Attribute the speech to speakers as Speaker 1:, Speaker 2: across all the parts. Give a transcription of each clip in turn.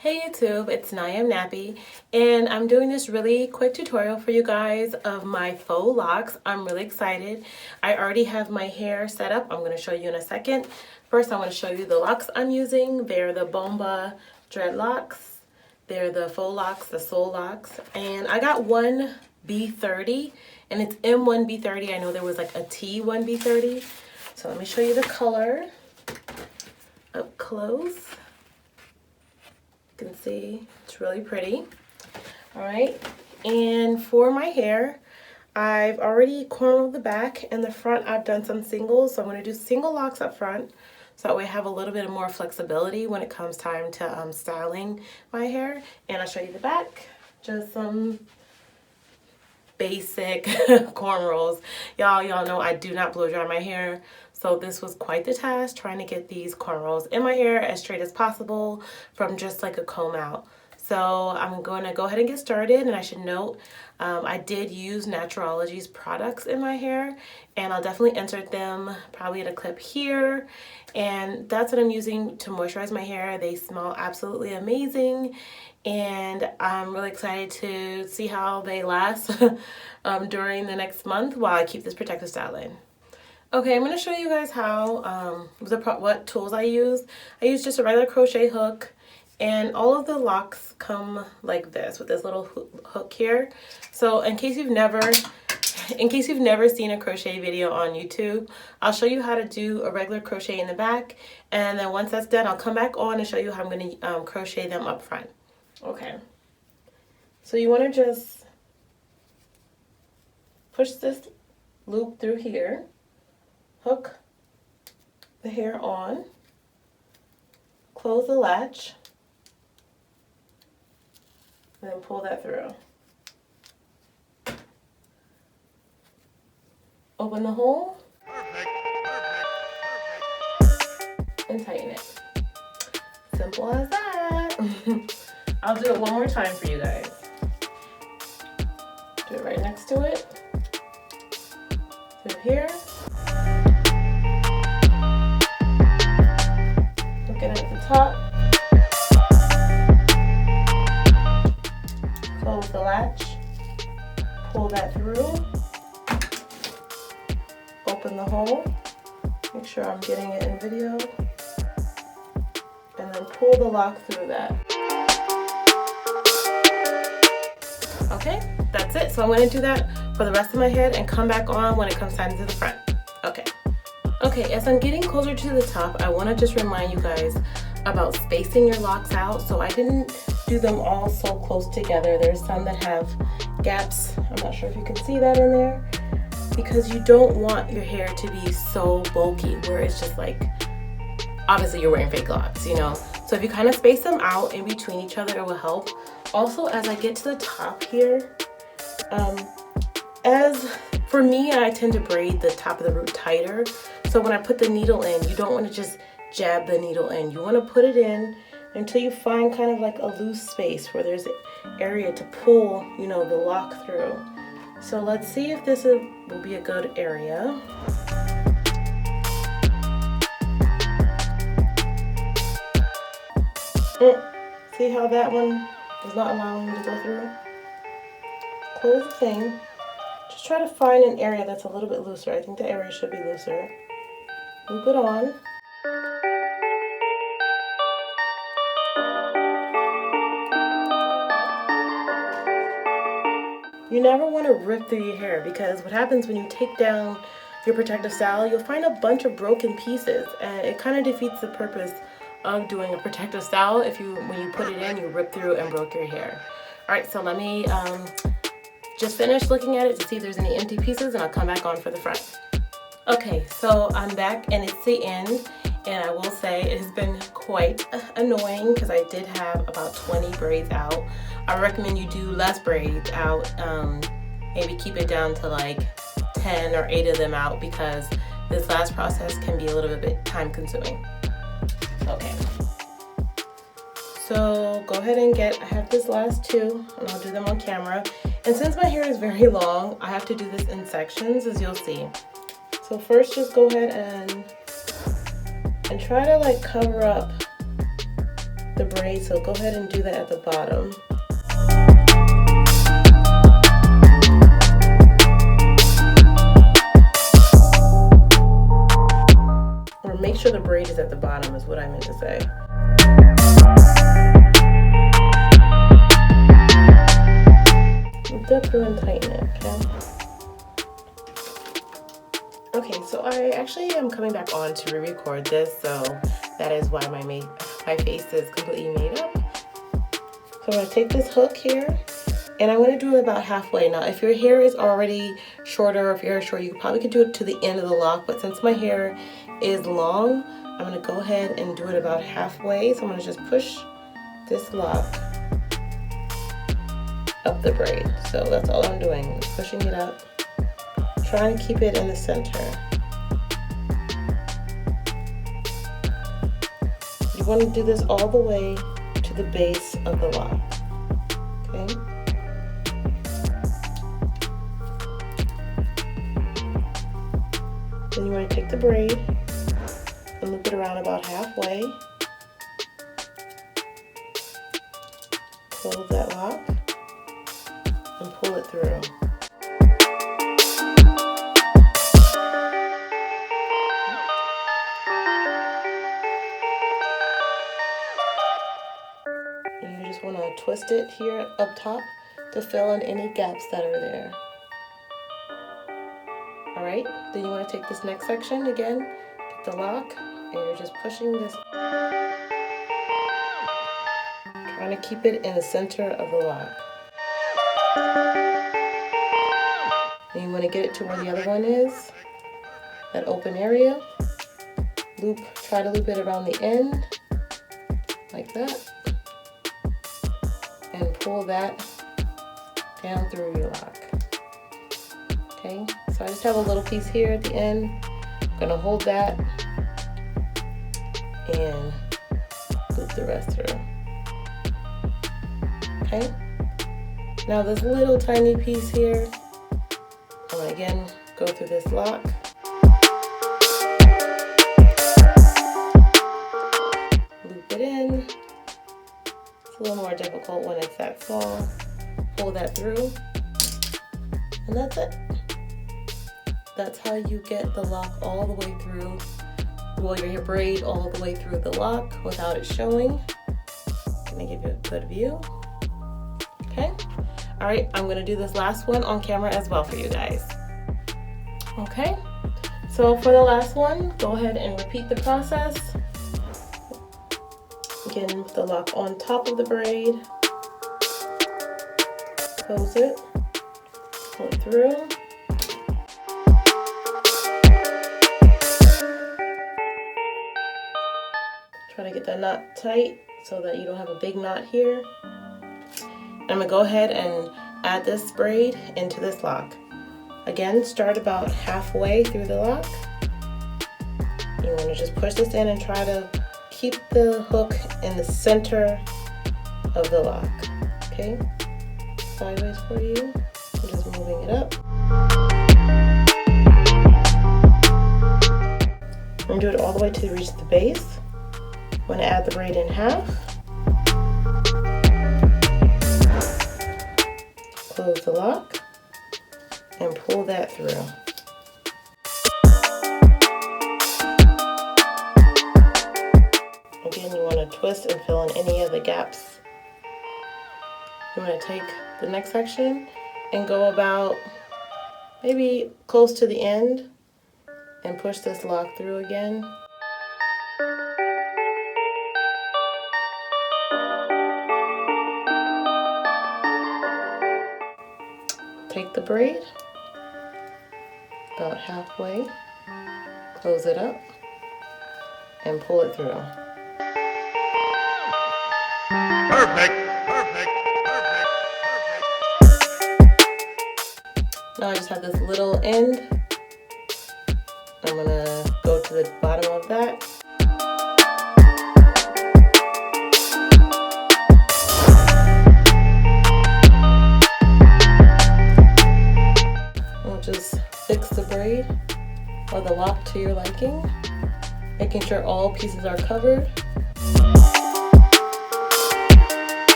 Speaker 1: Hey YouTube, it's NowIAmNappy, and I'm doing this really quick tutorial for you guys of my faux locks. I'm really excited. I already have my hair set up. I'm going to show you in a second. First, I want to show you the locks I'm using. They're the Bomba Dreadlocks. They're the faux locks, the soul locks. And I got one B30, and it's M1 B30. I know there was like a T1 B30. So let me show you the color up close. You can see it's really pretty. All right, and for my hair, I've already cornrowed the back and the front. I've done some singles, so I'm going to do single locks up front, so that way I have a little bit more flexibility when it comes time to styling my hair. And I'll show you the back, just some basic cornrows. Y'all know I do not blow dry my hair, so this was quite the task trying to get these cornrows in my hair as straight as possible from just like a comb out. So I'm going to go ahead and get started, and I should note I did use Naturology's products in my hair, and I'll definitely insert them probably in a clip here. And that's what I'm using to moisturize my hair. They smell absolutely amazing, and I'm really excited to see how they last during the next month while I keep this protective style in. Okay, I'm going to show you guys how what tools I use. I use just a regular crochet hook, and all of the locks come like this with this little hook here. So in case you've never seen a crochet video on YouTube, I'll show you how to do a regular crochet in the back, and then once that's done, I'll come back on and show you how I'm going to crochet them up front. Okay, so you want to just push this loop through here, hook the hair on, close the latch, and then pull that through. Open the hole and tighten it. Simple as that. I'll do it one more time for you guys. Do it right next to it. Through here. Hook it at the top. Close the latch. Pull that through. Open the hole. Make sure I'm getting it in video. And then pull the lock through that. Okay, that's it. So I'm going to do that for the rest of my head and come back on when it comes time to the front. Okay, as I'm getting closer to the top, I want to just remind you guys about spacing your locks out. So I didn't do them all so close together. There's some that have gaps. I'm not sure if you can see that in there, because you don't want your hair to be so bulky where it's just like, obviously you're wearing fake locks, you know. So if you kind of space them out in between each other, it will help. Also, as I get to the top here, as for me, I tend to braid the top of the root tighter. So when I put the needle in, you don't want to just jab the needle in. You want to put it in until you find kind of like a loose space where there's an area to pull, you know, the lock through. So let's see if this will be a good area. See how that one is not allowing me to go through? Close the thing. Just try to find an area that's a little bit looser. I think the area should be looser. Loop it on. You never want to rip through your hair, because what happens when you take down your protective style, you'll find a bunch of broken pieces, and it kind of defeats the purpose of doing a protective style if when you put it in, you rip through and broke your hair. All right, so let me just finish looking at it to see if there's any empty pieces, and I'll come back on for the front. Okay, so I'm back and it's the end, and I will say it has been quite annoying because I did have about 20 braids out. I recommend you do less braids out, maybe keep it down to like 10 or 8 of them out, because this last process can be a little bit time consuming. Okay, so go ahead and I have this last two, and I'll do them on camera. And since my hair is very long, I have to do this in sections, as you'll see. So first, just go ahead and try to like cover up the braid, so go ahead and do that at the bottom. Or make sure the braid is at the bottom is what I meant to say. Loop that through and tighten it, okay? Okay, so I actually am coming back on to re-record this, so that is why my face is completely made up. So I'm going to take this hook here, and I'm going to do it about halfway. Now, if your hair is already shorter, or if your hair is short, you probably could do it to the end of the lock, but since my hair is long, I'm going to go ahead and do it about halfway. So I'm going to just push this lock up the braid. So that's all I'm doing, pushing it up, trying to keep it in the center. You want to do this all the way to the base of the lock, okay? Then you want to take the braid and loop it around about halfway. Close that lock and pull it through. And you just want to twist it here up top to fill in any gaps that are there. Alright, then you want to take this next section again, get the lock, and you're just pushing this, trying to keep it in the center of the lock. And you want to get it to where the other one is, that open area. Loop, try to loop it around the end, like that, and pull that down through your lock. Okay, so I just have a little piece here at the end. I'm gonna hold that and loop the rest through. Okay, now this little tiny piece here, I'm gonna again go through this lock. Loop it in. It's a little more difficult when it's that small. Pull that through, and that's it. That's how you get the lock all the way through, well, your braid all the way through the lock without it showing. Gonna give you a good view. Okay, all right, I'm gonna do this last one on camera as well for you guys. Okay, so for the last one, go ahead and repeat the process. Again, with the lock on top of the braid. Close it, pull it through. Try to get that knot tight so that you don't have a big knot here. I'm gonna go ahead and add this braid into this lock. Again, start about halfway through the lock. You wanna just push this in and try to keep the hook in the center of the lock, okay? Sideways for you, I'm just moving it up. I'm gonna do it all the way to reach the base. I'm gonna add the braid in half. Close the lock and pull that through. Again, you want to twist and fill in any of the gaps. You want to take the next section and go about maybe close to the end and push this lock through again. Take the braid about halfway, close it up, and pull it through.
Speaker 2: Perfect, perfect, perfect, perfect.
Speaker 1: Now I just have this little end. I'm gonna go to the bottom of that. Just fix the braid or the lock to your liking, making sure all pieces are covered.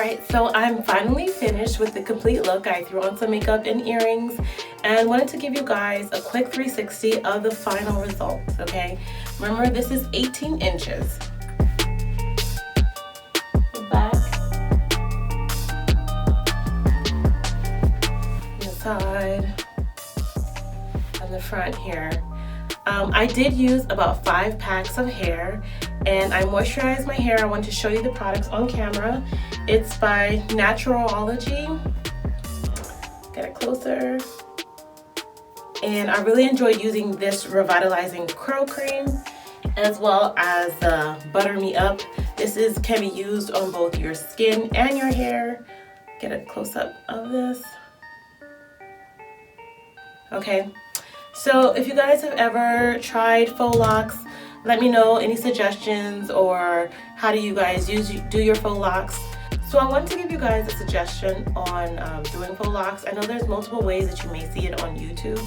Speaker 1: Alright, so I'm finally finished with the complete look. I threw on some makeup and earrings and wanted to give you guys a quick 360 of the final result, okay? Remember, this is 18 inches. The back, the side, and the front here. I did use about 5 packs of hair, and I moisturized my hair. I want to show you the products on camera. It's by Naturology. Get it closer. And I really enjoyed using this revitalizing curl cream, as well as Butter Me Up. This can be used on both your skin and your hair. Get a close-up of this. Okay. So if you guys have ever tried faux locs, let me know any suggestions, or how do you guys do your faux locs. So I wanted to give you guys a suggestion on doing faux locs. I know there's multiple ways that you may see it on YouTube,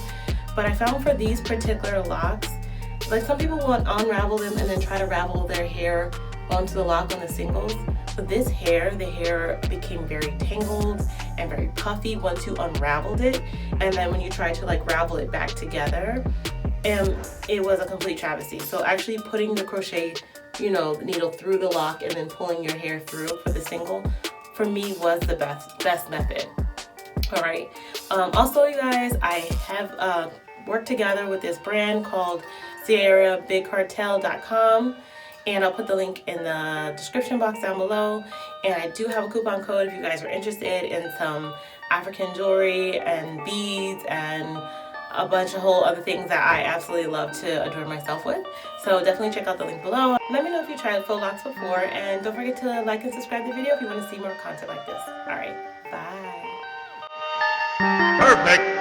Speaker 1: but I found for these particular locks, like some people will unravel them and then try to ravel their hair onto the lock on the singles. But this hair, the hair became very tangled and very puffy once you unraveled it, and then when you try to like ravel it back together, and it was a complete travesty. So actually putting the crochet, the needle through the lock and then pulling your hair through for the single, for me was the best method. All right. Also, you guys, I have worked together with this brand called SierraBigCartel.com. And I'll put the link in the description box down below. And I do have a coupon code if you guys are interested in some African jewelry and beads and a bunch of whole other things that I absolutely love to adorn myself with. So definitely check out the link below. Let me know if you tried faux locs before, and don't forget to like and subscribe to the video if you want to see more content like this. Alright, bye.
Speaker 2: Perfect.